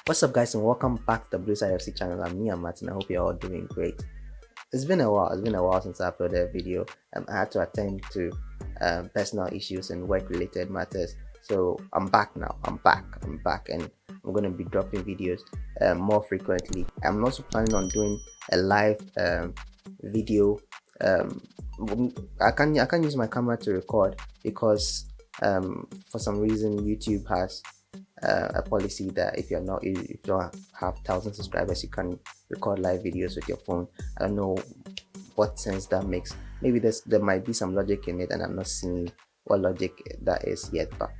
What's up, guys, and welcome back to the Blue Side FC channel. I'm me, I'm Martin. I hope you're all doing great. It's been a while. It's been a while since I uploaded a video. I had to attend to personal issues and work-related matters. So I'm back now. I'm back, and I'm gonna be dropping videos more frequently. I'm also planning on doing a live video. Um, I can't use my camera to record because for some reason YouTube has a policy that if you don't have 1,000 subscribers, you can record live videos with your phone. I don't know what sense that makes. Maybe there might be some logic in it, and I'm not seeing what logic that is yet. But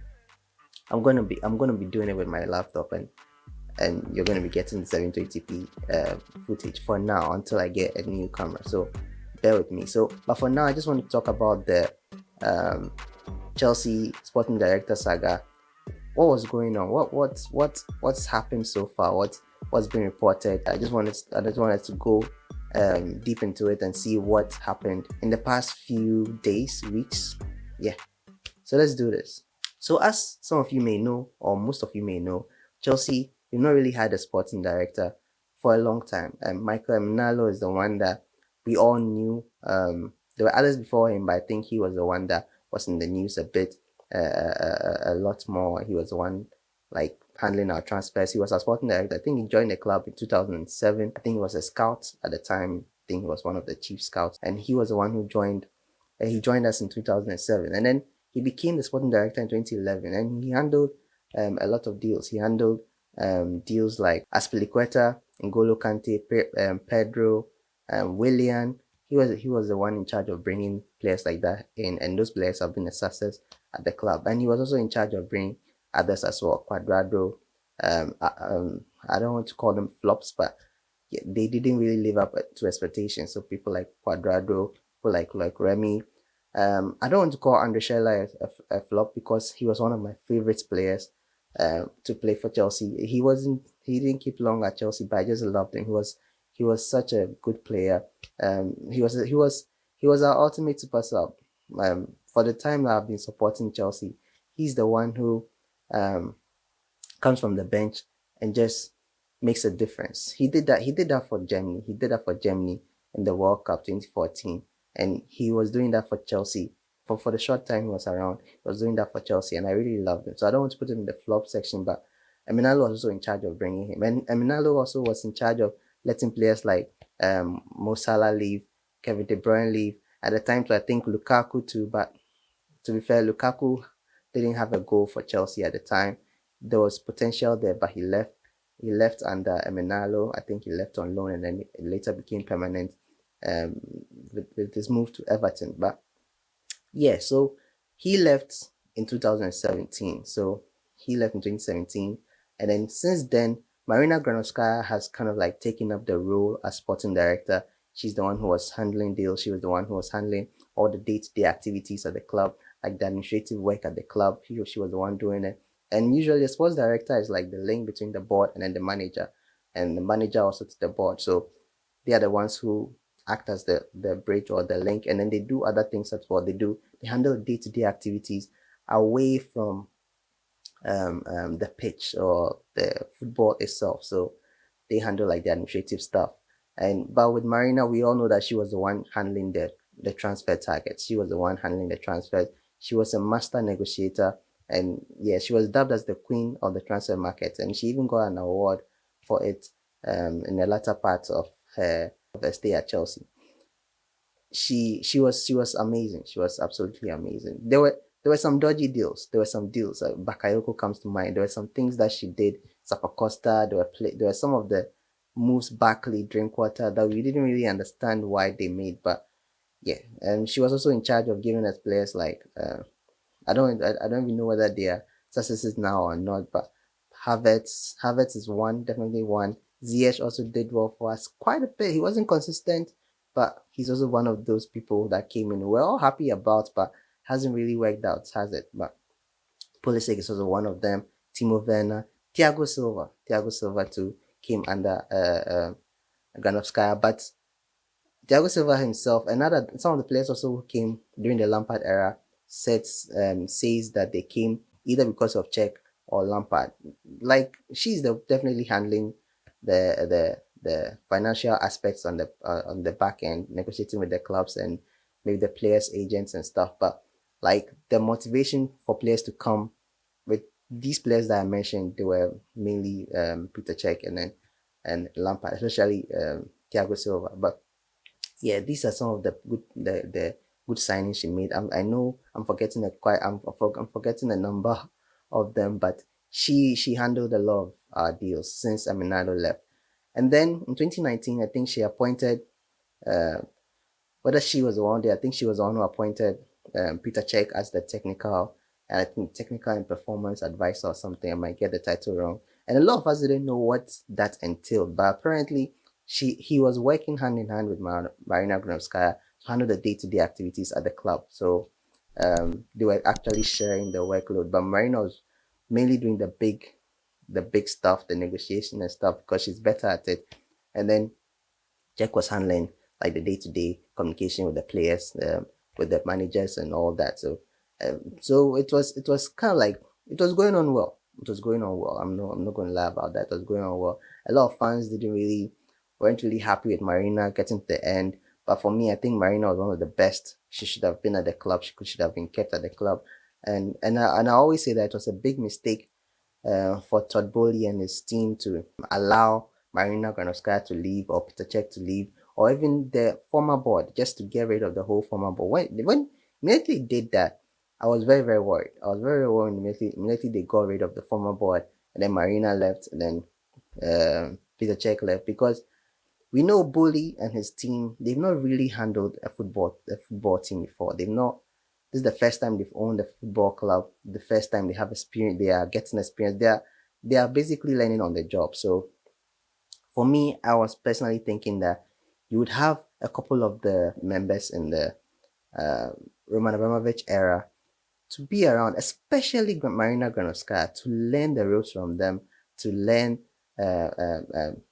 I'm gonna be doing it with my laptop, and you're gonna be getting the 720p footage for now until I get a new camera. So bear with me. But for now, I just want to talk about the um, Chelsea sporting director saga. What was going on? What's happened so far? What's been reported? I just wanted to go deep into it and see what happened in the past few days, weeks. Yeah. So let's do this. So as some of you may know, or most of you may know, Chelsea, we've not really had a sporting director for a long time. Michael Emenalo is the one that we all knew. There were others before him, but I think he was the one that was in the news a bit, a lot more. He was the one like handling our transfers. He was our sporting director. I think he joined the club in 2007. I think he was a scout at the time. I think he was one of the chief scouts, and he was the one who joined. He joined us in 2007, and then he became the sporting director in 2011, and he handled a lot of deals. He handled deals like Aspilicueta, N'Golo Kante, Pedro, Willian. He was the one in charge of bringing players like that in, and those players have been a success at the club. And he was also in charge of bringing others as well. Quadrado. I don't want to call them flops, but yeah, they didn't really live up to expectations. So people like Quadrado, people like Remy. I don't want to call Andre Schürrle a flop because he was one of my favorite players to play for Chelsea. He didn't keep long at Chelsea, but I just loved him. He was such a good player. He was our ultimate super sub. For the time that I've been supporting Chelsea, he's the one who um, comes from the bench and just makes a difference. He did that for Germany. He did that for Germany in the World Cup 2014, and he was doing that for Chelsea. For the short time he was around, he was doing that for Chelsea, and I really loved him. So I don't want to put him in the flop section, but Eminalo was also in charge of bringing him, and Eminalo also was in charge of letting players like Mo Salah leave, Kevin De Bruyne leave. At the time, so I think Lukaku too, but to be fair, Lukaku didn't have a goal for Chelsea at the time. There was potential there, but he left. He left under Emenalo. I think he left on loan, and then it later became permanent um, with his move to Everton. But yeah, so he left in 2017. So he left in 2017, and then since then, Marina Granovskaya has kind of like taken up the role as sporting director. She's the one who was handling deals. She was the one who was handling all the day-to-day activities at the club, like the administrative work at the club. She was the one doing it. And usually, the sports director is like the link between the board and then the manager, and the manager also to the board. So they are the ones who act as the bridge or the link, and then they do other things as well. They handle day-to-day activities away from the pitch or the football itself. So they handle like the administrative stuff. And but with Marina, we all know that she was the one handling the transfer targets. She was the one handling the transfers. She was a master negotiator, and yeah, she was dubbed as the queen of the transfer market, and she even got an award for it in the latter part of her stay at Chelsea. She was amazing. She was absolutely amazing. There were some dodgy deals. There were some deals. Bakayoko comes to mind. There were some things that she did. Zappacosta. There were some of the moves, Barkley, Drinkwater, that we didn't really understand why they made. But yeah, and she was also in charge of giving us players like I don't even know whether they are successes now or not. But Havertz is one, definitely one. Ziyech also did well for us quite a bit. He wasn't consistent, but he's also one of those people that came in we're all happy about, but hasn't really worked out, has it? But Pulisic is also one of them. Timo Werner, Thiago Silva too came under Granovskaya, but Thiago Silva himself, another some of the players also who came during the Lampard era, says that they came either because of Czech or Lampard. Like she's definitely handling the financial aspects on the back end, negotiating with the clubs and maybe the players' agents and stuff. But like the motivation for players to come with these players that I mentioned, they were mainly Peter Cech and Lampard, especially Thiago Silva. But yeah, these are some of the good signings she made. I know I'm forgetting I'm forgetting a number of them, but she handled a lot of deals since Aminado left. And then in 2019, I think she appointed uh, whether she was the one day, I think she was the one who appointed Peter Cech as the technical, and I think technical and performance advisor or something. I might get the title wrong. And a lot of us didn't know what that entailed, but apparently he was working hand in hand with Marina Granovskaya to handle the day-to-day activities at the club. So they were actually sharing the workload, but Marina was mainly doing the big stuff, the negotiation and stuff, because she's better at it. And then Jack was handling like the day-to-day communication with the players, with the managers, and all that. So it was kind of like it was going on well. It was going on well. I'm not going to lie about that. It was going on well. A lot of fans weren't really happy with Marina getting to the end. But for me, I think Marina was one of the best. She should have been at the club. Should have been kept at the club. And I always say that it was a big mistake for Todd Bowley and his team to allow Marina Granovskaya to leave or Peter Cech to leave or even the former board just to get rid of the whole former board. When immediately did that, I was very, very worried. I was very worried immediately they got rid of the former board and then Marina left and then Peter Cech left because we know Bully and his team, they've not really handled a football team before. They've not This is the first time they've owned a football club, the first time they have experience, they are getting experience. They are basically learning on the job. So for me, I was personally thinking that you would have a couple of the members in the uh, Roman Abramovich era to be around, especially Marina Granovskaya, to learn the ropes from them, to learn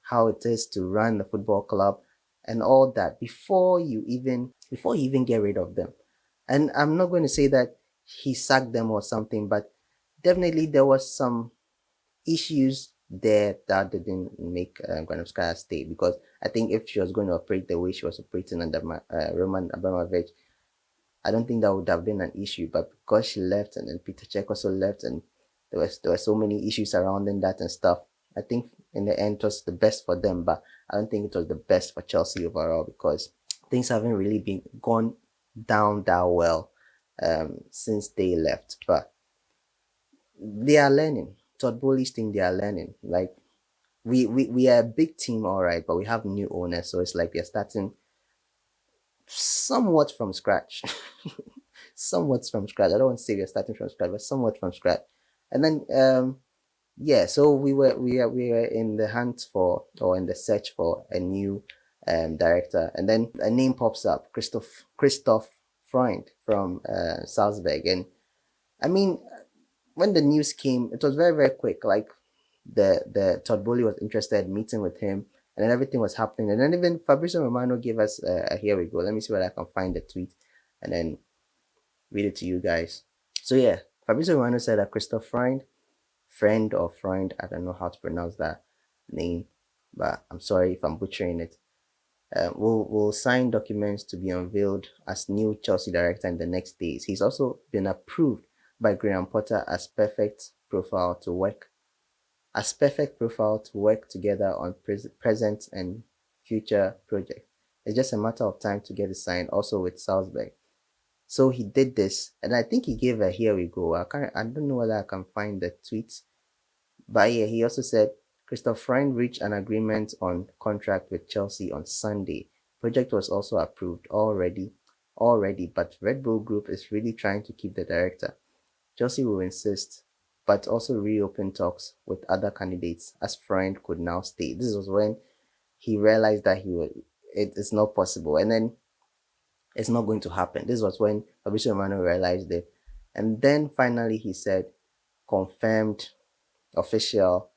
how it is to run the football club and all that before you even get rid of them. And I'm not going to say that he sacked them or something, but definitely there was some issues there that didn't make Granovskaya stay because I think if she was going to operate the way she was operating under Roman Abramovich, I don't think that would have been an issue, but because she left and then Peter Cech also left and there were so many issues surrounding that and stuff, I think in the end it was the best for them, but I don't think it was the best for Chelsea overall because things haven't really been gone down that well since they left. But they are learning. Todd Bowley's team, they are learning. Like we are a big team, all right, but we have new owners, so it's like we are starting somewhat from scratch. Somewhat from scratch. I don't want to say we're starting from scratch, but somewhat from scratch. And then yeah, so we were in the hunt for or in the search for a new director, and then a name pops up, Christoph Freund from Salzburg. And I mean, when the news came, it was very, very quick. Like the Todd Bowley was interested, meeting with him, and then everything was happening. And then even Fabrizio Romano gave us a here we go. Let me see whether I can find the tweet and then read it to you guys. So yeah, Fabrizio Romano said that Christoph Freund, friend or Freund, I don't know how to pronounce that name, but I'm sorry if I'm butchering it. Will sign documents to be unveiled as new Chelsea director in the next days. He's also been approved by Graham Potter perfect profile to work together on present and future projects. It's just a matter of time to get it signed. Also with Salzburg. So he did this, and I think he gave a here we go. I don't know whether I can find the tweets, but yeah, he also said Christoph Freund reached an agreement on contract with Chelsea on Sunday. Project was also approved already, but Red Bull Group is really trying to keep the director. Chelsea will insist, but also reopen talks with other candidates as Freund could now stay. This was when he realized that it is not possible, and then it's not going to happen. This was when Fabrizio Romano realized it, and then finally he said, confirmed, official.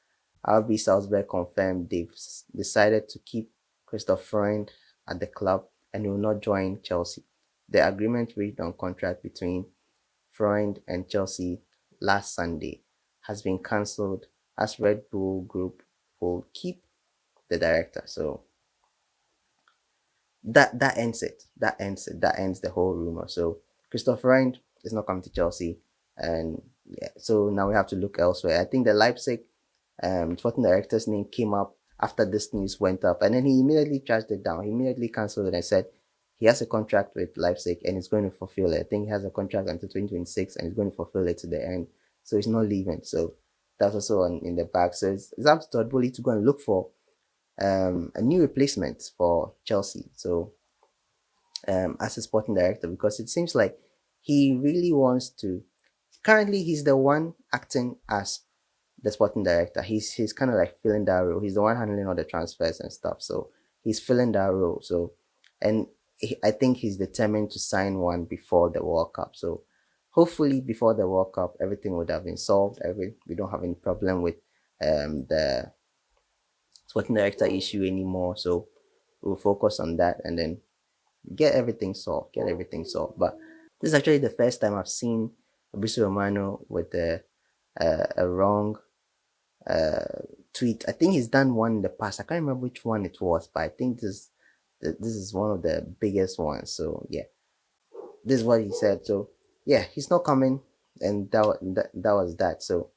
RB Salzburg confirmed they've decided to keep Christoph Freund at the club and will not join Chelsea. The agreement reached on contract between Freund and Chelsea last Sunday has been cancelled, as Red Bull Group will keep the director. So that ends it. That ends it. That ends the whole rumor. So Christoph Freund is not coming to Chelsea, and yeah. So now we have to look elsewhere. I think the Leipzig sporting director's name came up after this news went up, and then he immediately charged it down. He immediately cancelled it and said he has a contract with Leipzig and he's going to fulfill it. I think he has a contract until 2026 and he's going to fulfill it to the end. So he's not leaving. So that's also in the bag. So it's up to Todd Boehly to go and look for a new replacement for Chelsea. So as a sporting director, because it seems like he really wants to. Currently, he's the one acting as the sporting director. He's kind of like filling that role. He's the one handling all the transfers and stuff. So he's filling that role. So, and I think he's determined to sign one before the World Cup. So hopefully before the World Cup, everything would have been solved. We don't have any problem with the sporting director issue anymore. So we'll focus on that and then get everything solved. Get everything solved. But this is actually the first time I've seen Fabrizio Romano with a wrong tweet. I think he's done one in the past. I can't remember which one it was, but I think this is one of the biggest ones. So yeah, this is what he said. So yeah, he's not coming, and that was that. So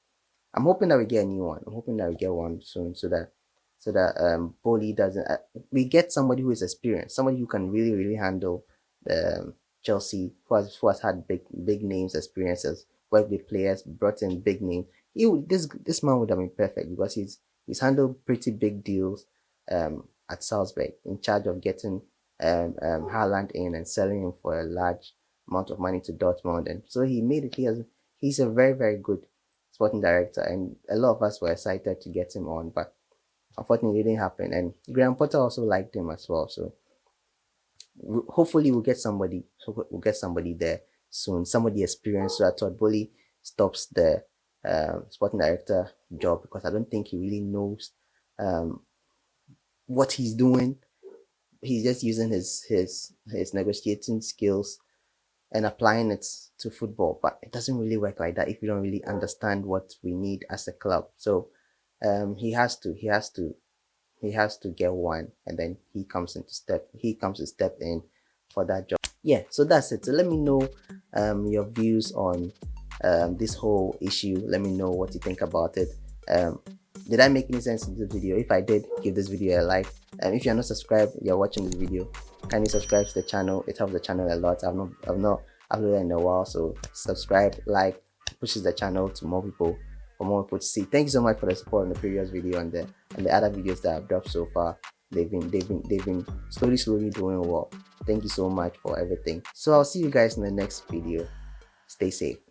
I'm hoping that we get a new one. I'm hoping that we get one soon, so that Boli doesn't. We get somebody who is experienced, somebody who can really handle the Chelsea, who has had big names, experiences, worked with players, brought in big names. This man would have been perfect because he's handled pretty big deals at Salzburg, in charge of getting Haaland in and selling him for a large amount of money to Dortmund, and so he made it. He's a very good sporting director, and a lot of us were excited to get him on, but unfortunately it didn't happen. And Graham Potter also liked him as well, so hopefully we'll get somebody. We'll get somebody there soon, somebody experienced, so that Todd Boehly stops the sporting director job, because I don't think he really knows what he's doing. He's just using his negotiating skills and applying it to football, but it doesn't really work like that if you don't really understand what we need as a club. So he has to get one, and then he comes to step in for that job. Yeah, so that's it. So let me know your views on this whole issue. Let me know what you think about it. Did I make any sense in this video? If I did, give this video a like. If you're not subscribed, you're watching this video, kindly subscribe to the channel. It helps the channel a lot. I've not uploaded in a while, so subscribe, like, pushes the channel to more people, for more people to see. Thank you so much for the support on the previous video and the other videos that I've dropped so far. They've been slowly doing well. Thank you so much for everything. So I'll see you guys in the next video. Stay safe.